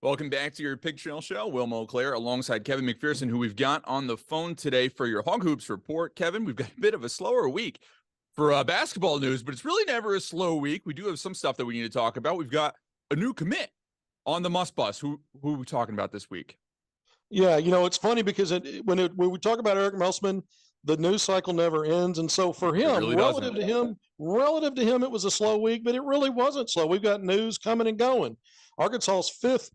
Welcome back to your Pig Channel show. Will Monclair alongside Kevin McPherson, who we've got on the phone today for your Hog Hoops report. Kevin, we've got a bit of a slower week for basketball news, but it's really never a slow week. We do have some stuff that we need to talk about. We've got a new commit on the Must Bus. Who are we talking about this week? Yeah, it's funny because when we talk about Eric Melsman, the news cycle never ends, and so for It him, really doesn't. it was a slow week, but it really wasn't slow. We've got news coming and going. Arkansas's fifth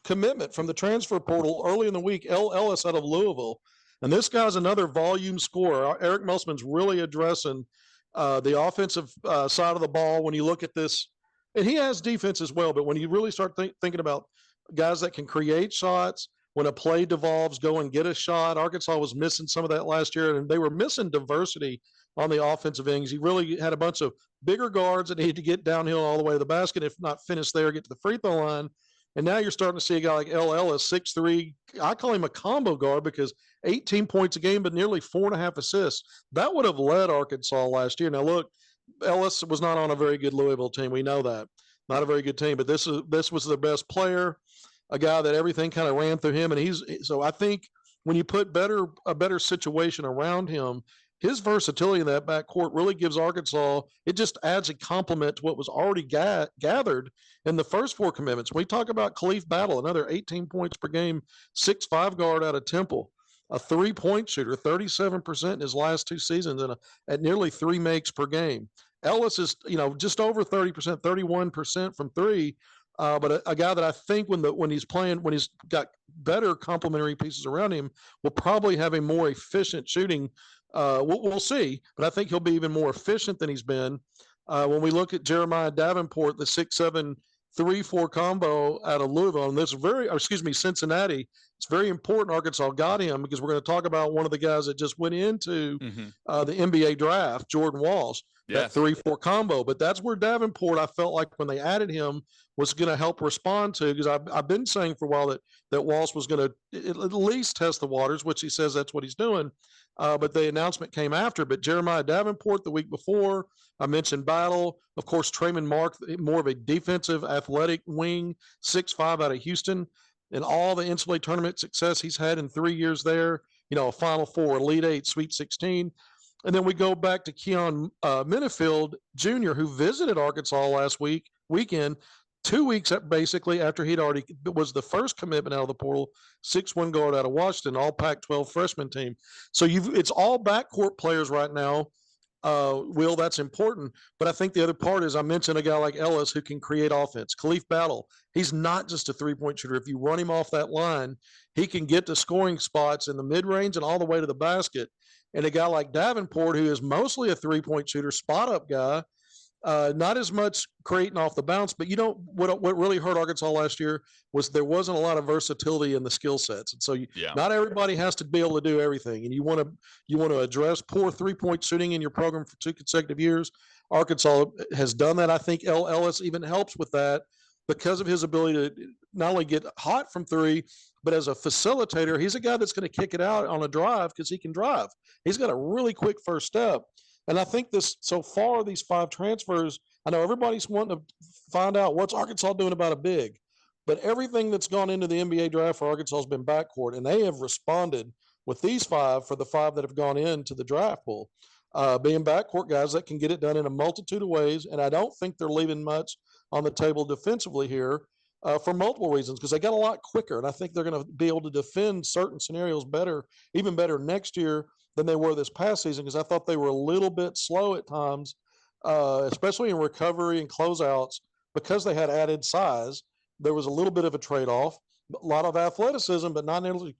commitment from the transfer portal early in the week, L. Ellis out of Louisville, and this guy's another volume scorer. Eric Melsman's really addressing the offensive side of the ball when you look at this, and he has defense as well. But when you really start thinking about guys that can create shots when a play devolves, go and get a shot. Arkansas was missing some of that last year, and they were missing diversity on the offensive ends. He really had a bunch of bigger guards that needed to get downhill all the way to the basket, if not finish there, get to the free throw line. And now you're starting to see a guy like L. Ellis, 6'3". I call him a combo guard because 18 points a game, but nearly 4.5 assists. That would have led Arkansas last year. Now, look, Ellis was not on a very good Louisville team. We know that. Not a very good team, but this was their best player, a guy that everything kind of ran through him. And so I think when you put a better situation around him, his versatility in that backcourt really gives Arkansas, it just adds a complement to what was already gathered in the first four commitments. When we talk about Khalif Battle, another 18 points per game, 6'5" guard out of Temple, a 3-point shooter, 37% in his last two seasons, and at nearly 3 makes per game. Ellis is, just over 30%, 31% from three. But a guy that I think when he's got better complementary pieces around him, will probably have a more efficient shooting. We'll see, but I think he'll be even more efficient than he's been. When we look at Jeremiah Davenport, the 6'7", 3-4 combo out of Louisville, and Cincinnati. It's very important Arkansas got him because we're going to talk about one of the guys that just went into the NBA draft, Jordan Walsh. Yes. That 3-4 combo. But that's where Davenport, I felt like when they added him, was going to help respond to, because I've been saying for a while that Walsh was going to at least test the waters, which he says that's what he's doing. But the announcement came after. But Jeremiah Davenport the week before, I mentioned Battle. Of course, Trayman Mark, more of a defensive, athletic wing, 6'5" out of Houston. And all the NCAA tournament success he's had in 3 years there, a Final Four, Elite Eight, Sweet 16. And then we go back to Keon Minifield Jr., who visited Arkansas last weekend, 2 weeks basically after he'd already was the first commitment out of the portal, 6'1" guard out of Washington, all Pac-12 freshman team. So it's all backcourt players right now. Will, that's important. But I think the other part is I mentioned a guy like Ellis who can create offense. Khalif Battle, he's not just a three-point shooter. If you run him off that line, he can get to scoring spots in the mid-range and all the way to the basket. And a guy like Davenport, who is mostly a three-point shooter, spot-up guy, not as much creating off the bounce. But what really hurt Arkansas last year was there wasn't a lot of versatility in the skill sets. And so not everybody has to be able to do everything. And you want to address poor three-point shooting in your program for 2 consecutive years. Arkansas has done that. I think L. Ellis even helps with that because of his ability to not only get hot from three, but as a facilitator, he's a guy that's going to kick it out on a drive because he can drive. He's got a really quick first step. And I think so far, these 5 transfers, I know everybody's wanting to find out what's Arkansas doing about a big, but everything that's gone into the NBA draft for Arkansas has been backcourt, and they have responded with these 5 for the 5 that have gone into the draft pool, being backcourt guys that can get it done in a multitude of ways. And I don't think they're leaving much on the table defensively here for multiple reasons, because they got a lot quicker, and I think they're going to be able to defend certain scenarios better, even better next year than they were this past season, because I thought they were a little bit slow at times, especially in recovery and closeouts, because they had added size. There was a little bit of a trade-off, a lot of athleticism, but not nearly,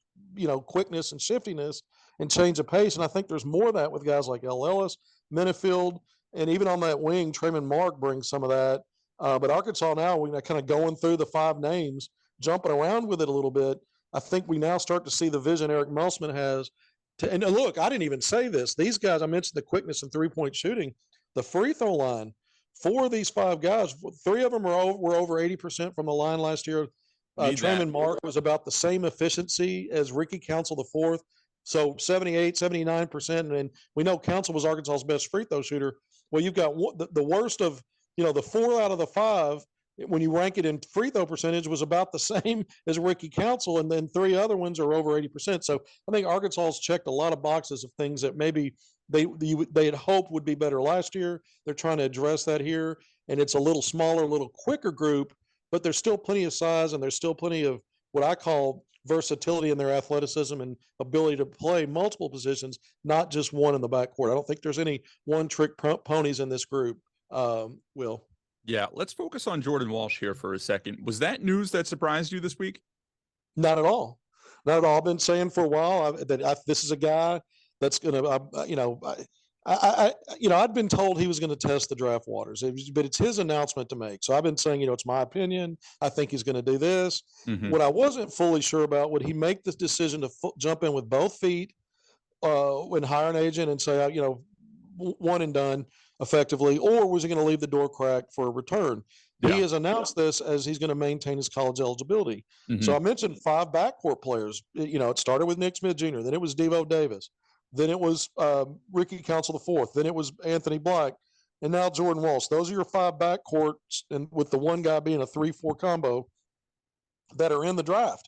quickness and shiftiness and change of pace. And I think there's more of that with guys like L. Ellis, Minifield, and even on that wing, Trayman Mark brings some of that. But Arkansas now, we're kind of going through the 5 names, jumping around with it a little bit. I think we now start to see the vision Eric Melsman has. And look, I didn't even say this. These guys, I mentioned the quickness and three-point shooting. The free throw line, 4 of these 5 guys, 3 of them were over 80% from the line last year. Trayman Mark was about the same efficiency as Ricky Council IV. So 78, 79%. And we know Council was Arkansas's best free throw shooter. Well, you've got the worst of, the 4 out of the 5 when you rank it in free throw percentage, was about the same as Ricky Council, and then 3 other ones are over 80%. So I think Arkansas has checked a lot of boxes of things that maybe they had hoped would be better last year. They're trying to address that here, and it's a little smaller, a little quicker group, but there's still plenty of size, and there's still plenty of what I call versatility in their athleticism and ability to play multiple positions, not just one in the backcourt. I don't think there's any one-trick ponies in this group. Will. Yeah, let's focus on Jordan Walsh here for a second. Was that news that surprised you this week? Not at all. Not at all. I've been saying for a while this is a guy that's going to, I'd been told he was going to test the draft waters, but it's his announcement to make. So I've been saying, it's my opinion. I think he's going to do this. Mm-hmm. What I wasn't fully sure about, would he make the decision to jump in with both feet when hire an agent and say, one and done effectively, or was he going to leave the door cracked for a return? Yeah. He has announced this as he's going to maintain his college eligibility. Mm-hmm. So I mentioned 5 backcourt players. It started with Nick Smith Jr., then it was Devo Davis, then it was Ricky Council IV, then it was Anthony Black, and now Jordan Walsh. Those are your 5 backcourts, and with the one guy being a 3-4 combo that are in the draft.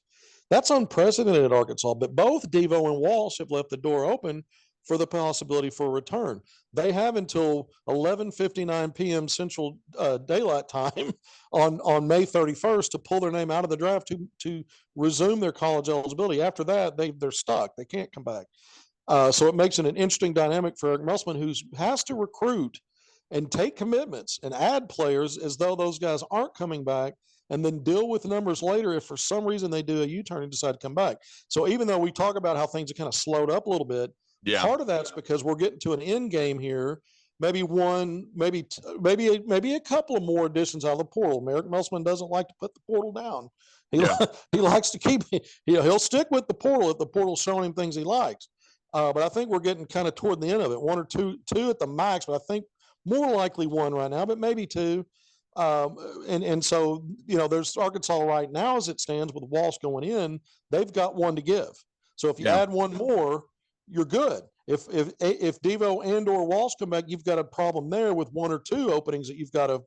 That's unprecedented at Arkansas, but both Devo and Walsh have left the door open for the possibility for a return. They have until 11:59 p.m. Central Daylight Time on May 31st to pull their name out of the draft to resume their college eligibility. After that, they're stuck. They can't come back. So it makes it an interesting dynamic for Eric Musselman, who has to recruit and take commitments and add players as though those guys aren't coming back, and then deal with numbers later if for some reason they do a U-turn and decide to come back. So even though we talk about how things are kind of slowed up a little bit, part of that's because we're getting to an end game here. Maybe a couple of more additions out of the portal. Eric Musselman doesn't like to put the portal down. He likes to keep. He'll stick with the portal if the portal's showing him things he likes. But I think we're getting kind of toward the end of it. 1 or 2 at the max, but I think more likely 1 right now, but maybe 2. And so there's Arkansas right now as it stands with Walsh going in. They've got 1 to give. So if you add 1 more, you're good. If Devo and or Walsh come back, you've got a problem there with 1 or 2 openings that you've got to,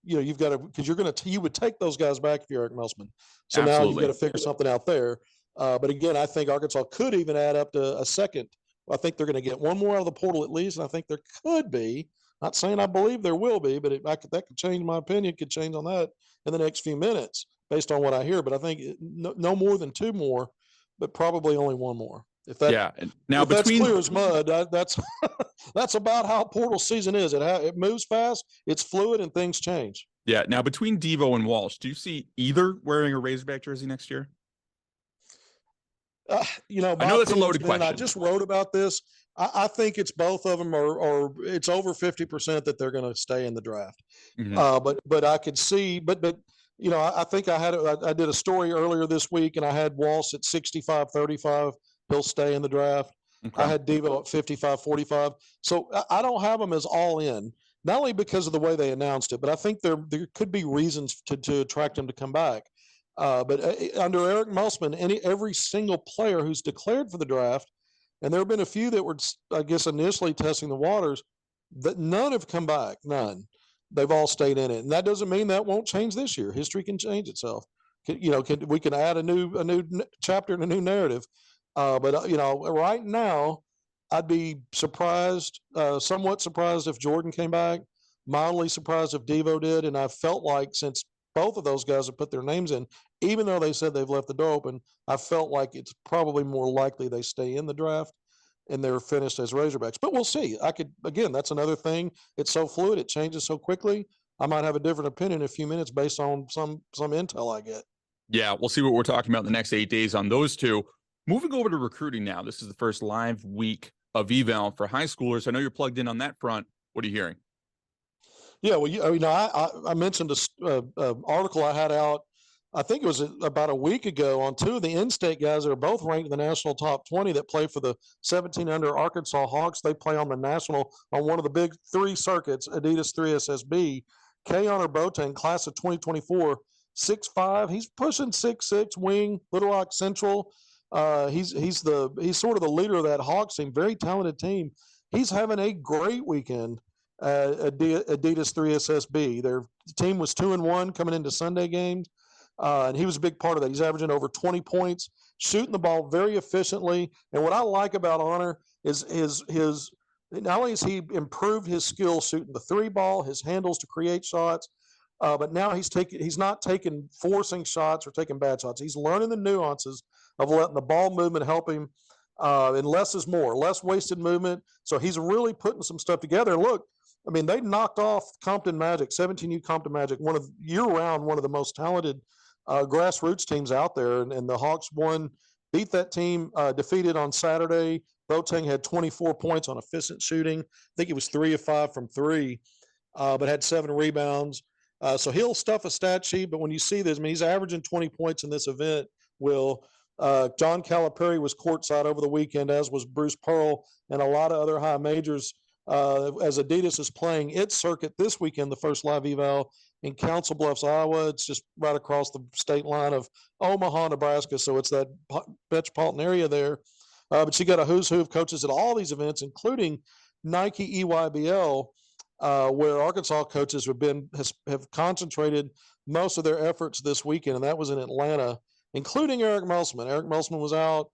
because you would take those guys back if you're Eric Musselman. So Absolutely. Now you've got to figure something out there. But again, I think Arkansas could even add up to a second. I think they're going to get 1 more out of the portal at least, and I think there could be. Not saying I believe there will be, but that could change. My opinion could change on that in the next few minutes based on what I hear. But I think no more than 2 more, but probably only 1 more. Now that's clear as mud. That's about how portal season is. It moves fast, it's fluid, and things change. Yeah. Now between Devo and Walsh, do you see either wearing a Razorback jersey next year? I know that's a loaded question. I just wrote about this. I think it's both of them, or it's over 50% that they're going to stay in the draft. Mm-hmm. But I could see, but I think I did a story earlier this week, and I had Walsh at 65-35. He'll stay in the draft. Okay. I had Devo at 55-45. So I don't have them as all in, not only because of the way they announced it, but I think there could be reasons to attract him to come back. But under Eric Musselman, every single player who's declared for the draft, and there have been a few that were, I guess, initially testing the waters, that none have come back. None. They've all stayed in it, and that doesn't mean that won't change this year. History can change itself. We can add a new chapter and a new narrative. But right now, I'd be surprised, somewhat surprised if Jordan came back. Mildly surprised if Devo did, and I felt like since both of those guys have put their names in, even though they said they've left the door open, I felt like it's probably more likely they stay in the draft and they're finished as Razorbacks. But we'll see. That's another thing. It's so fluid. It changes so quickly. I might have a different opinion in a few minutes based on some intel I get. Yeah, we'll see what we're talking about in the next 8 days on those two. Moving over to recruiting now. This is the first live week of eval for high schoolers. I know you're plugged in on that front. What are you hearing? Yeah, well, I mentioned an article I had out, I think it was about a week ago, on 2 of the in-state guys that are both ranked in the national top 20 that play for the 17 under Arkansas Hawks. They play on the national, on one of the big 3 circuits, Adidas 3SSB. Keonor Boateng, class of 2024, 6'5". He's pushing 6'6", wing, Little Rock Central. He's sort of the leader of that Hawks team, very talented team. He's having a great weekend. Adidas 3SSB. Their team was 2-1 coming into Sunday games, and he was a big part of that. He's averaging over 20 points, shooting the ball very efficiently. And what I like about Honor is his not only has he improved his skill shooting the three ball, his handles to create shots, but now he's not taking forcing shots or taking bad shots. He's learning the nuances of letting the ball movement help him. And less is more, less wasted movement. So he's really putting some stuff together. Look, I mean, they knocked off Compton Magic, 17U Compton Magic, one of year-round, one of the most talented grassroots teams out there. And the Hawks beat that team, defeated on Saturday. Boateng had 24 points on efficient shooting. I think he was 3 of 5 from three, but had 7 rebounds. So he'll stuff a stat sheet, but when you see this, I mean, he's averaging 20 points in this event. John Calipari was courtside over the weekend, as was Bruce Pearl and a lot of other high majors. As Adidas is playing its circuit this weekend, the first live eval in Council Bluffs, Iowa. It's just right across the state line of Omaha, Nebraska. So it's that metropolitan area there. But you got a who's who of coaches at all these events, including Nike EYBL, where Arkansas coaches have concentrated most of their efforts this weekend, and that was in Atlanta, including Eric Musselman. Eric Musselman was out.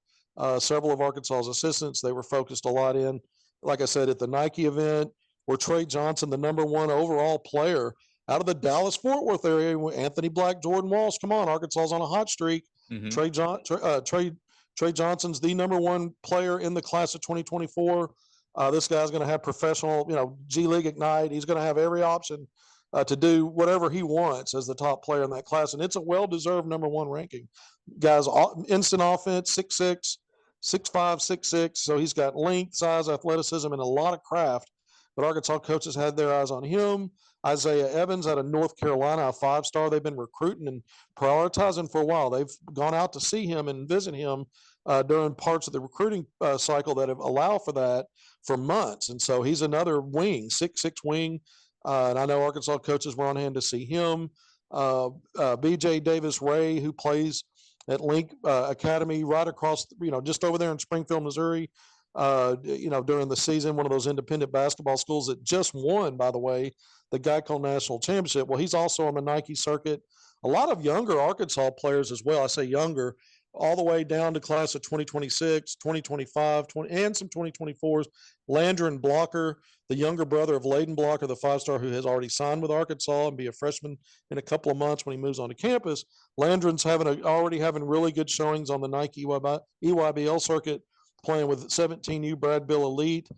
Several of Arkansas's assistants, they were focused a lot in, like I said, at the Nike event, where Trey Johnson, the #1 overall player out of the Dallas-Fort Worth area, Anthony Black, Jordan Walsh. Come on, Arkansas is on a hot streak. Mm-hmm. Trey Johnson's the #1 player in the class of 2024. This guy's going to have professional, G League Ignite. He's going to have every option to do whatever he wants as the top player in that class. And it's a well-deserved #1 ranking. Guys, instant offense, 6'6", 6'5", 6'6". So he's got length, size, athleticism, and a lot of craft. But Arkansas coaches had their eyes on him. Isaiah Evans out of North Carolina, a 5-star they've been recruiting and prioritizing for a while. They've gone out to see him and visit him during parts of the recruiting cycle that have allowed for that for months. And so he's another wing, 6'6" wing. And I know Arkansas coaches were on hand to see him. BJ Davis Ray, who plays at Link Academy right across, just over there in Springfield, Missouri, during the season, one of those independent basketball schools that just won, by the way, the Geico National Championship. Well, he's also on the Nike circuit. A lot of younger Arkansas players as well. I say younger, all the way down to class of 2026, 2025, and some 2024s. Landron Blocker, the younger brother of Layden Blocker, the 5-star who has already signed with Arkansas and be a freshman in a couple of months when he moves on to campus. Landron's already having really good showings on the Nike EYBL circuit, playing with 17U Brad Bill Elite.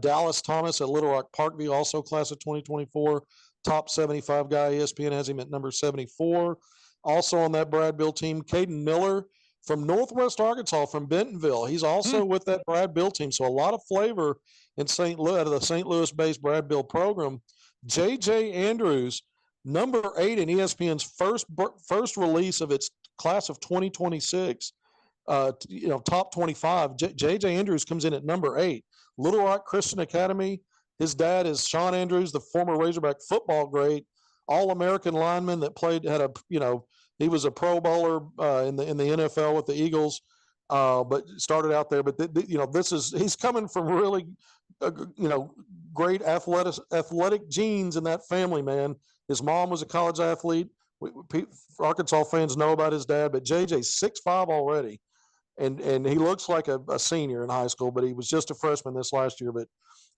Dallas Thomas at Little Rock Parkview, also class of 2024, top 75 guy. ESPN has him at number 74. Also on that Brad Bill team, Caden Miller from Northwest Arkansas, from Bentonville. He's also with that Brad Bill team. So a lot of flavor in St. Louis, out of the St. Louis-based Brad Bill program. JJ Andrews, number 8 in ESPN's first release of its class of 2026. Top 25. JJ Andrews comes in at number 8. Little Rock Christian Academy. His dad is Sean Andrews, the former Razorback football great, All-American lineman that he was a Pro Bowler in the NFL with the Eagles, but started out there. But he's coming from really, great athletic genes in that family, man. His mom was a college athlete. Arkansas fans know about his dad, but JJ's 6'5" already. And he looks like a senior in high school, but he was just a freshman this last year. But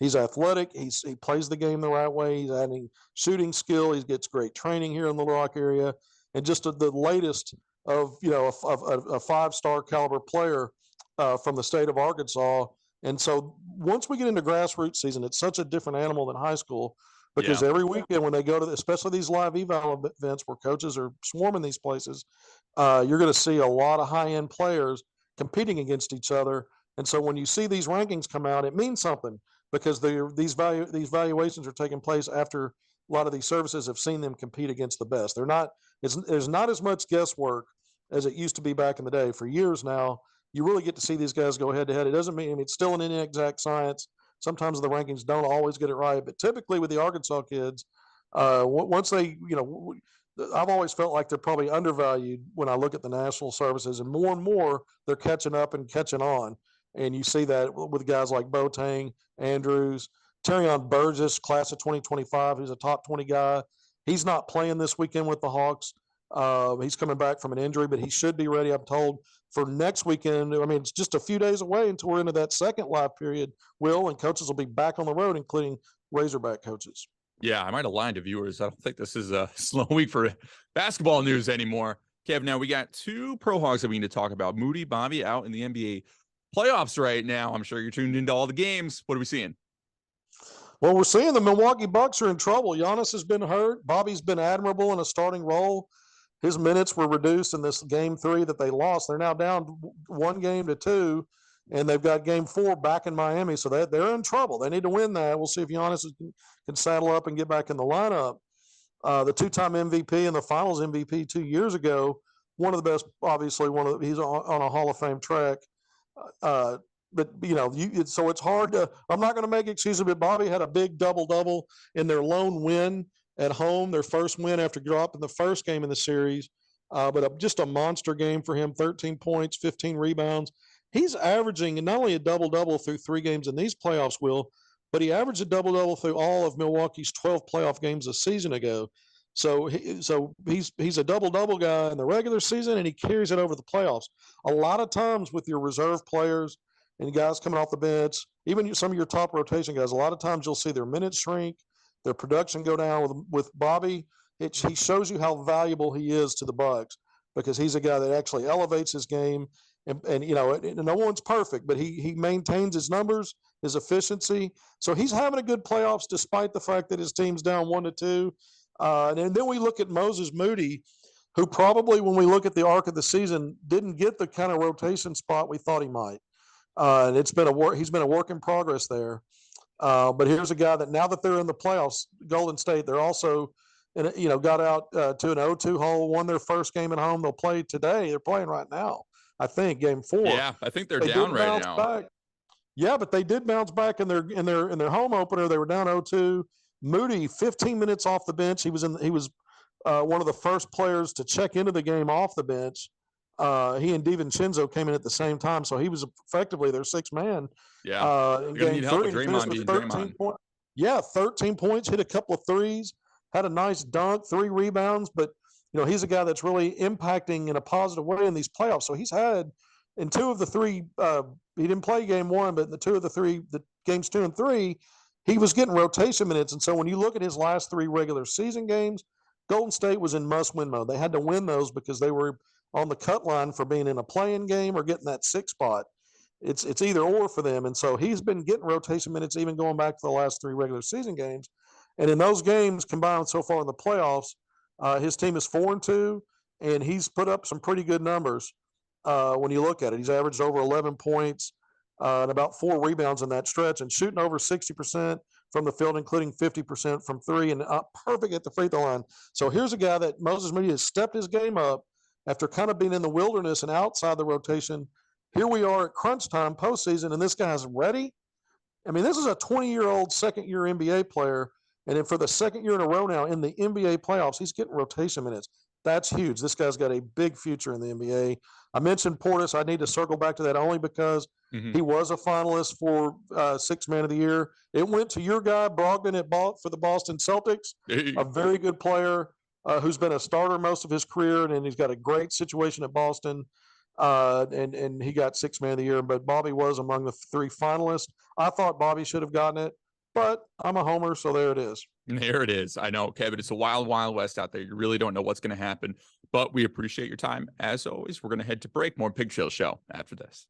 he's athletic. He plays the game the right way. He's adding shooting skill. He gets great training here in the Little Rock area, and just the latest of a 5-star caliber player from the state of Arkansas. And so once we get into grassroots season, it's such a different animal than high school, because every weekend when they go to, especially these live eval events where coaches are swarming these places, you're going to see a lot of high-end players competing against each other. And so when you see these rankings come out, it means something, because these valuations are taking place after a lot of these services have seen them compete against the best. There's not as much guesswork as it used to be back in the day. For years now, you really get to see these guys go head to head. It doesn't mean, it's still an inexact science. Sometimes the rankings don't always get it right, but typically with the Arkansas kids, once they, I've always felt like they're probably undervalued when I look at the national services, and more they're catching up and catching on. And you see that with guys like Boateng, Andrews, Terrion Burgess, class of 2025, who's a top 20 guy. He's not playing this weekend with the Hawks. He's coming back from an injury, but he should be ready, I'm told, for next weekend. I mean, it's just a few days away until we're into that second live period, and coaches will be back on the road, including Razorback coaches. Yeah, I might have lied to viewers. I don't think this is a slow week for basketball news anymore. Kev, now we got two Pro Hogs that we need to talk about. Moody, Bobby out in the NBA playoffs right now. I'm sure you're tuned into all the games. What are we seeing? Well, we're seeing the Milwaukee Bucks are in trouble. Giannis has been hurt. Bobby's been admirable in a starting role. His minutes were reduced in this game 3 that they lost. They're now down 1-2, and they've got game 4 back in Miami. So they're in trouble. They need to win that. We'll see if Giannis can saddle up and get back in the lineup. The 2-time MVP and the Finals MVP 2 years ago, one of the best. Obviously, he's on a Hall of Fame track. But so it's hard to. I'm not going to make excuses, but Bobby had a big double in their lone win at home, their first win after dropping the first game in the series. But just a monster game for him: 13 points, 15 rebounds. He's averaging not only a double through 3 games in these playoffs, but he averaged a double through all of Milwaukee's 12 playoff games a season ago. So he's a double guy in the regular season, and he carries it over the playoffs. A lot of times with your reserve players and guys coming off the bench, even some of your top rotation guys, a lot of times you'll see their minutes shrink, their production go down. With Bobby, he shows you how valuable he is to the Bucks, because he's a guy that actually elevates his game. And no one's perfect, but he maintains his numbers, his efficiency. So he's having a good playoffs despite the fact that his team's down 1-2. And then we look at Moses Moody, who probably, when we look at the arc of the season, didn't get the kind of rotation spot we thought he might. And he's been a work in progress there. But here's a guy that, now that they're in the playoffs, Golden State, they're also, got out to an 0-2 hole, won their first game at home. They'll play today. They're playing right now, I think, game 4. Yeah, I think they're down right now. Back. Yeah, but they did bounce back in their home opener. They were down 0-2. Moody, 15 minutes off the bench. He was one of the first players to check into the game off the bench. He and DiVincenzo came in at the same time, so he was effectively their 6th man. Yeah, in game 3, Draymond being Draymond. 13 points, hit a couple of threes, had a nice dunk, 3 rebounds. But he's a guy that's really impacting in a positive way in these playoffs. So he's had in 2 of the 3. He didn't play game 1, but in the 2 of the 3, the games 2 and 3, he was getting rotation minutes. And so when you look at his last 3 regular season games, Golden State was in must-win mode. They had to win those because they were on the cut line for being in a play-in game or getting that 6th spot. It's either or for them. And so he's been getting rotation minutes even going back to the last 3 regular season games. And in those games combined so far in the playoffs, his team is 4-2, and he's put up some pretty good numbers when you look at it. He's averaged over 11 points and about 4 rebounds in that stretch, and shooting over 60% from the field, including 50% from 3, and perfect at the free throw line. So here's a guy that Moses Moody has stepped his game up after kind of being in the wilderness and outside the rotation. Here we are at crunch time postseason, and this guy's ready. I mean, this is a 20-year-old second-year NBA player, and then for the 2nd year in a row now in the NBA playoffs, he's getting rotation minutes. That's huge. This guy's got a big future in the NBA. I mentioned Portis. I need to circle back to that only because he was a finalist for 6th man of the year. It went to your guy, Brogdon, for the Boston Celtics, a very good player who's been a starter most of his career, and he's got a great situation at Boston. And he got 6th man of the year, but Bobby was among the 3 finalists. I thought Bobby should have gotten it, but I'm a homer, so there it is. There it is. I know, Kevin, it's a wild, wild west out there. You really don't know what's going to happen, but we appreciate your time. As always, we're going to head to break. More Pigtail Show after this.